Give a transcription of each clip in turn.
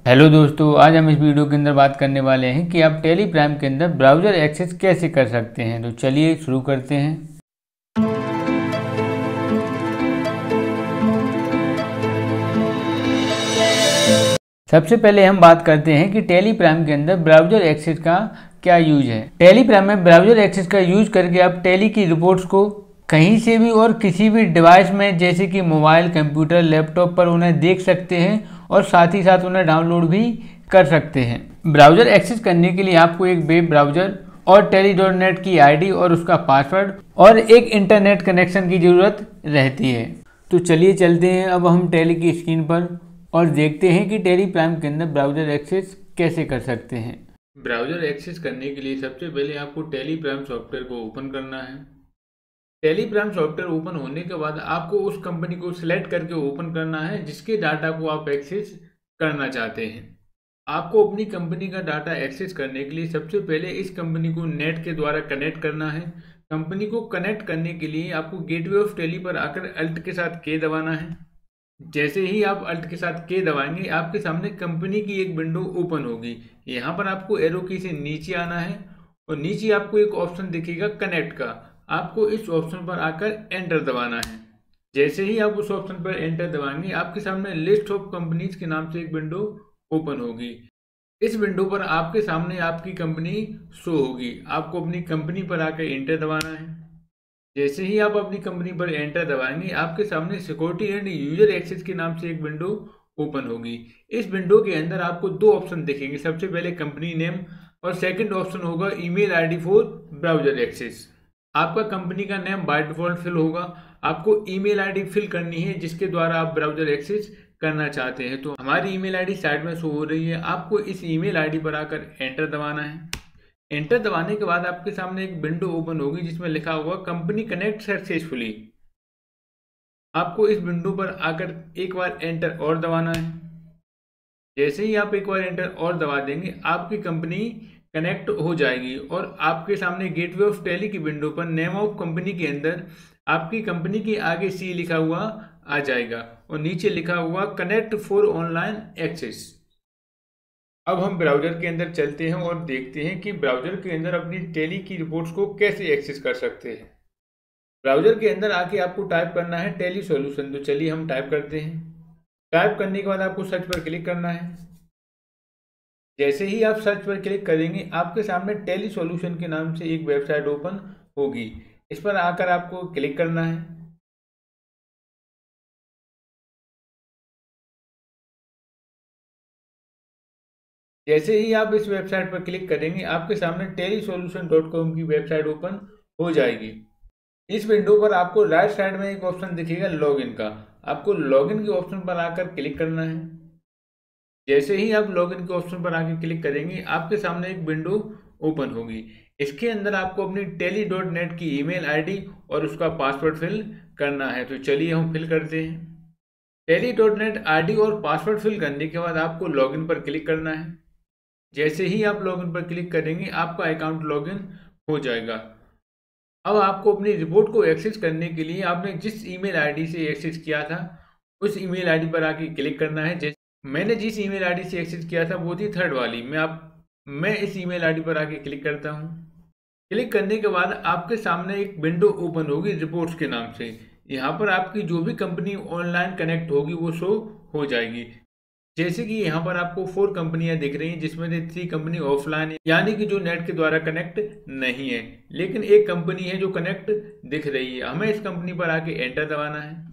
Hello दोस्तों, आज हम इस वीडियो के अंदर बात करने वाले हैं कि आप टेली प्राइम के अंदर ब्राउज़र एक्सेस कैसे कर सकते हैं। तो चलिए शुरू करते हैं। सबसे पहले हम बात करते हैं कि टेली प्राइम के अंदर ब्राउज़र एक्सेस का क्या यूज है। टेली प्राइम में ब्राउज़र एक्सेस का यूज करके आप टेली की रिपोर्ट्स को कहीं से भी और किसी भी डिवाइस में जैसे कि मोबाइल, कंप्यूटर, लैपटॉप पर उन्हें देख सकते हैं और साथ ही साथ उन्हें डाउनलोड भी कर सकते हैं। ब्राउज़र एक्सेस करने के लिए आपको एक वेब ब्राउज़र और टेली.नेट की आईडी और उसका पासवर्ड और एक इंटरनेट कनेक्शन की ज़रूरत रहती है। तो चलिए चलते हैं अब हम टेली की स्क्रीन पर और देखते हैं कि टेली प्राइम के अंदर ब्राउज़र एक्सेस कैसे कर सकते हैं। ब्राउज़र एक्सेस करने के लिए सबसे पहले आपको टेली प्राइम सॉफ्टवेयर को ओपन करना है। टेली प्राइम सॉफ्टवेयर ओपन होने के बाद आपको उस कंपनी को सिलेक्ट करके ओपन करना है जिसके डाटा को आप एक्सेस करना चाहते हैं। आपको अपनी कंपनी का डाटा एक्सेस करने के लिए सबसे पहले इस कंपनी को नेट के द्वारा कनेक्ट करना है। कंपनी को कनेक्ट करने के लिए आपको गेटवे ऑफ टेली पर आकर अल्ट के साथ के दबाना है। जैसे ही आप अल्ट के साथ के दबाएंगे आपके सामने कंपनी की एक विंडो ओपन होगी। यहाँ पर आपको एरो की से नीचे आना है और नीचे आपको एक ऑप्शन दिखेगा कनेक्ट का। आपको इस ऑप्शन पर आकर एंटर दबाना है। जैसे ही आप उस ऑप्शन पर एंटर दबाएंगे आपके सामने लिस्ट ऑफ कंपनीज के नाम से एक विंडो ओपन होगी। इस विंडो पर आपके सामने आपकी कंपनी शो होगी। आपको अपनी कंपनी पर आकर एंटर दबाना है। जैसे ही आप अपनी कंपनी पर एंटर दबाएंगे आपके सामने सिक्योरिटी एंड यूजर एक्सेस के नाम से एक विंडो ओपन होगी। इस विंडो के अंदर आपको दो ऑप्शन दिखेंगे, सबसे पहले कंपनी नेम और सेकंड ऑप्शन होगा email ID for browser access. आपका कंपनी का नेम बाय डिफॉल्ट फिल होगा। आपको ईमेल आईडी फिल करनी है जिसके द्वारा आप ब्राउजर एक्सेस करना चाहते हैं। तो हमारी ईमेल आईडी साइड में शो हो रही है। आपको इस ईमेल आईडी पर आकर एंटर दबाना है। एंटर दबाने के बाद आपके सामने एक विंडो ओपन होगी जिसमें लिखा होगा कंपनी कनेक्ट सक्सेसफुली। आपको इस विंडो पर आकर एक बार एंटर और दबाना है। जैसे ही आप एक बार एंटर और दबा देंगे आपकी कंपनी कनेक्ट हो जाएगी और आपके सामने गेटवे ऑफ टेली की विंडो पर नेम ऑफ कंपनी के अंदर आपकी कंपनी के आगे सी लिखा हुआ आ जाएगा और नीचे लिखा हुआ कनेक्ट फॉर ऑनलाइन एक्सेस। अब हम ब्राउज़र के अंदर चलते हैं और देखते हैं कि ब्राउज़र के अंदर अपनी टेली की रिपोर्ट्स को कैसे एक्सेस कर सकते हैं। ब्राउज़र के अंदर आके आपको टाइप करना है टेली सॉल्यूशन। तो चलिए हम टाइप करते हैं। टाइप करने के बाद आपको सर्च पर क्लिक करना है। जैसे ही आप सर्च पर क्लिक करेंगे आपके सामने टेली सॉल्यूशन के नाम से एक वेबसाइट ओपन होगी। इस पर आकर आपको क्लिक करना है। जैसे ही आप इस वेबसाइट पर क्लिक करेंगे आपके सामने telisolution.com की वेबसाइट ओपन हो जाएगी। इस विंडो पर आपको राइट साइड में एक ऑप्शन दिखेगा लॉगिन का। आपको लॉगिन के ऑप्शन पर आकर क्लिक करना है। जैसे ही आप लॉगिन के ऑप्शन पर आकर क्लिक करेंगे आपके सामने एक विंडो ओपन होगी। इसके अंदर आपको अपनी टेली.नेट की ईमेल आईडी और उसका पासवर्ड फिल करना है। तो चलिए हम फिल करते हैं। टेली.नेट आईडी और पासवर्ड फिल करने के बाद आपको लॉगिन पर क्लिक करना है। जैसे ही आप लॉगिन पर क्लिक करेंगे आपका अकाउंट लॉगिन हो जाएगा। अब आपको अपनी रिपोर्ट को एक्सेस करने के लिए आपने जिस ईमेल आईडी से एक्सेस किया था उस ईमेल आईडी पर आके क्लिक करना है। जैसे मैंने जिस ईमेल आईडी से एक्सेस किया था वो थी थर्ड वाली। मैं इस ईमेल आईडी पर आके क्लिक करता हूँ। क्लिक करने के बाद आपके सामने एक विंडो ओपन होगी रिपोर्ट्स के नाम से। यहाँ पर आपकी जो भी कंपनी ऑनलाइन कनेक्ट होगी वो शो हो जाएगी। जैसे कि यहाँ पर आपको 4 कंपनियां दिख रही हैं जिसमें से 3 कंपनी ऑफलाइन है, यानी कि जो नेट के द्वारा कनेक्ट नहीं है, लेकिन एक कंपनी है जो कनेक्ट दिख रही है। हमें इस कंपनी पर आके एंटर दबाना है।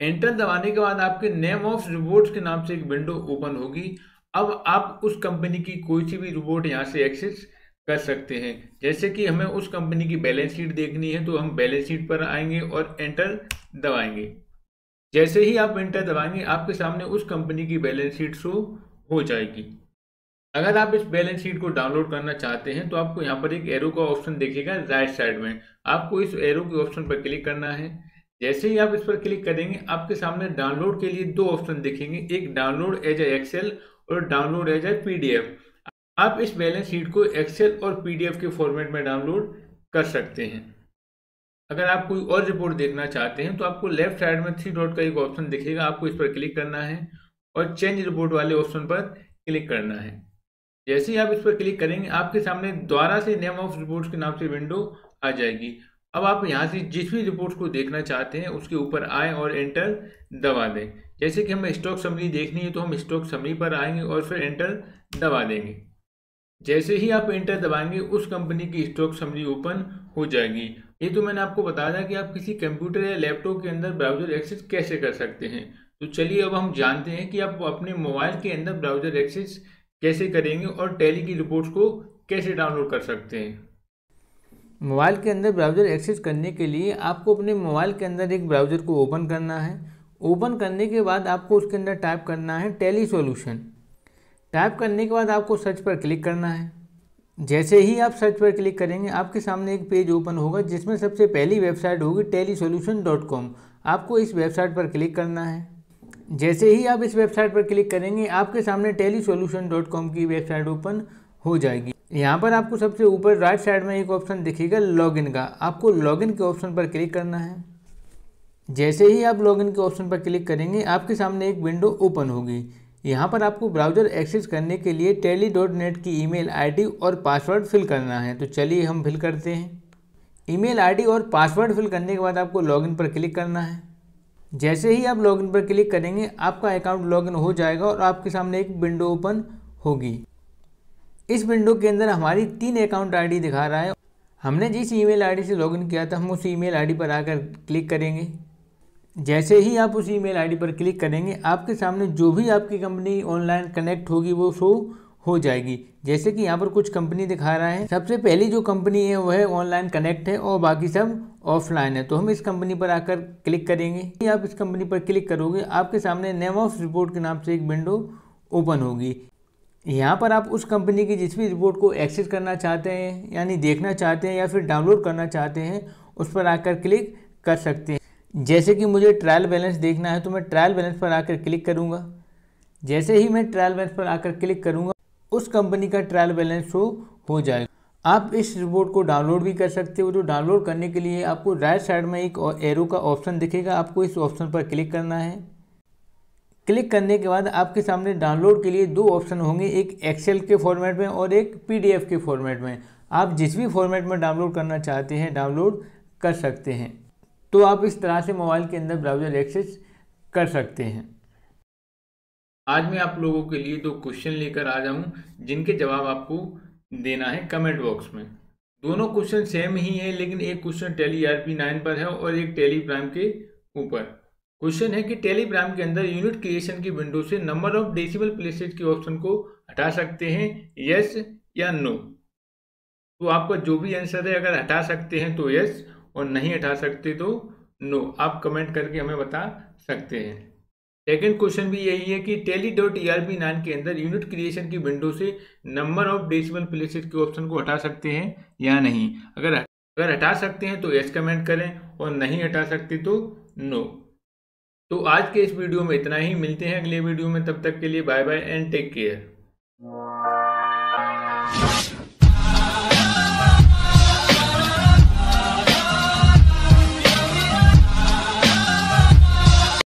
एंटर दबाने के बाद आपके नेम ऑफ रिपोर्ट्स के नाम से एक विंडो ओपन होगी। अब आप उस कंपनी की कोई सी भी रिपोर्ट यहाँ से एक्सेस कर सकते हैं। जैसे कि हमें उस कंपनी की बैलेंस शीट देखनी है तो हम बैलेंस शीट पर आएंगे और एंटर दबाएंगे। जैसे ही आप एंटर दबाएंगे आपके सामने उस कंपनी की बैलेंस शीट शो हो जाएगी। अगर आप इस बैलेंस शीट को डाउनलोड करना चाहते हैं तो आपको यहाँ पर एक एरो का ऑप्शन दिखेगा राइट साइड में। आपको इस एरो के ऑप्शन पर क्लिक करना है। जैसे ही आप इस पर क्लिक करेंगे आपके सामने डाउनलोड के लिए 2 ऑप्शन दिखेंगे, एक डाउनलोड एज ए एक्सेल और डाउनलोड एज ए पीडीएफ। आप इस बैलेंस शीट को एक्सेल और पीडीएफ के फॉर्मेट में डाउनलोड कर सकते हैं। अगर आप कोई और रिपोर्ट देखना चाहते हैं तो आपको लेफ्ट साइड में 3 डॉट का एक ऑप्शन दिखेगा। आपको इस पर क्लिक करना है और चेंज रिपोर्ट वाले ऑप्शन पर क्लिक करना है। जैसे ही आप इस पर क्लिक करेंगे आपके सामने दोबारा से नेम ऑफ रिपोर्ट्स के नाम से विंडो आ जाएगी। अब आप यहाँ से जिस भी रिपोर्ट्स को देखना चाहते हैं उसके ऊपर आएँ और एंटर दबा दें। जैसे कि हमें स्टॉक समरी देखनी है तो हम स्टॉक समरी पर आएंगे और फिर एंटर दबा देंगे। जैसे ही आप एंटर दबाएंगे उस कंपनी की स्टॉक समरी ओपन हो जाएगी। ये तो मैंने आपको बताया कि आप किसी कंप्यूटर या लैपटॉप के अंदर ब्राउजर एक्सेस कैसे कर सकते हैं। तो चलिए अब हम जानते हैं कि आप अपने मोबाइल के अंदर ब्राउजर एक्सेस कैसे करेंगे और टैली की रिपोर्ट्स को कैसे डाउनलोड कर सकते हैं। मोबाइल के अंदर ब्राउज़र एक्सेस करने के लिए आपको अपने मोबाइल के अंदर एक ब्राउज़र को ओपन करना है। ओपन करने के बाद आपको उसके अंदर टाइप करना है टैली सॉल्यूशन। टाइप करने के बाद आपको सर्च पर क्लिक करना है। जैसे ही आप सर्च पर क्लिक करेंगे आपके सामने एक पेज ओपन होगा जिसमें सबसे पहली वेबसाइट होगी tellysolution.com। आपको इस वेबसाइट पर क्लिक करना है। जैसे ही आप इस वेबसाइट पर क्लिक करेंगे आपके सामने tellysolution.com की वेबसाइट ओपन हो जाएगी। यहाँ पर आपको सबसे ऊपर राइट साइड में एक ऑप्शन दिखेगा लॉगिन का। आपको लॉगिन के ऑप्शन पर क्लिक करना है। जैसे ही आप लॉगिन के ऑप्शन पर क्लिक करेंगे आपके सामने एक विंडो ओपन होगी। यहाँ पर आपको ब्राउज़र एक्सेस करने के लिए tally.net की ईमेल आईडी और पासवर्ड फिल करना है। तो चलिए हम फिल करते हैं। ईमेल आईडी और पासवर्ड फिल करने के बाद आपको लॉगिन पर क्लिक करना है। जैसे ही आप लॉगिन पर क्लिक करेंगे आपका अकाउंट लॉगिन हो जाएगा और आपके सामने एक विंडो ओपन होगी। इस विंडो के अंदर हमारी 3 अकाउंट आईडी दिखा रहा है। हमने जिस ईमेल आईडी से लॉगिन किया था हम उस ईमेल आईडी पर आकर क्लिक करेंगे। जैसे ही आप उस ईमेल आईडी पर क्लिक करेंगे आपके सामने जो भी आपकी कंपनी ऑनलाइन कनेक्ट होगी वो शो हो जाएगी। जैसे कि यहाँ पर कुछ कंपनी दिखा रहा है। सबसे पहली जो कंपनी है वह ऑनलाइन कनेक्ट है और बाकी सब ऑफलाइन है। तो हम इस कंपनी पर आकर क्लिक करेंगे। आप इस कंपनी पर क्लिक करोगे आपके सामने नेम ऑफ रिपोर्ट के नाम से एक विंडो ओपन होगी। यहाँ पर आप उस कंपनी की जिस भी रिपोर्ट को एक्सेस करना चाहते हैं यानी देखना चाहते हैं या फिर डाउनलोड करना चाहते हैं उस पर आकर क्लिक कर सकते हैं। जैसे कि मुझे ट्रायल बैलेंस देखना है तो मैं ट्रायल बैलेंस पर आकर क्लिक करूँगा। जैसे ही मैं ट्रायल बैलेंस पर आकर क्लिक करूँगा उस कंपनी का ट्रायल बैलेंस शो हो जाएगा। आप इस रिपोर्ट को डाउनलोड भी कर सकते हो। तो डाउनलोड करने के लिए आपको राइट साइड में एक एरो का ऑप्शन दिखेगा। आपको इस ऑप्शन पर क्लिक करना है। क्लिक करने के बाद आपके सामने डाउनलोड के लिए 2 ऑप्शन होंगे, एक एक्सेल के फॉर्मेट में और एक पीडीएफ के फॉर्मेट में। आप जिस भी फॉर्मेट में डाउनलोड करना चाहते हैं डाउनलोड कर सकते हैं। तो आप इस तरह से मोबाइल के अंदर ब्राउज़र एक्सेस कर सकते हैं। आज मैं आप लोगों के लिए 2 क्वेश्चन लेकर आया हूँ जिनके जवाब आपको देना है कमेंट बॉक्स में। दोनों क्वेश्चन सेम ही है लेकिन एक क्वेश्चन टैली ERP9 पर है और एक टैली प्राइम के ऊपर। क्वेश्चन है कि टैली प्राइम के अंदर यूनिट क्रिएशन की विंडो से नंबर ऑफ डेसिमल प्लेसेस के ऑप्शन को हटा सकते हैं, यस या नो। तो आपका जो भी आंसर है, अगर हटा सकते हैं तो यस और नहीं हटा सकते तो नो। आप कमेंट करके हमें बता सकते हैं। सेकेंड क्वेश्चन भी यही है कि tally.erp9 के अंदर यूनिट क्रिएशन की विंडो से नंबर ऑफ डेसिमल प्लेसेस के ऑप्शन को हटा सकते हैं या नहीं। अगर हटा सकते हैं तो यस कमेंट करें और नहीं हटा सकते तो नो। तो आज के इस वीडियो में इतना ही। मिलते हैं अगले वीडियो में, तब तक के लिए bye bye and take care.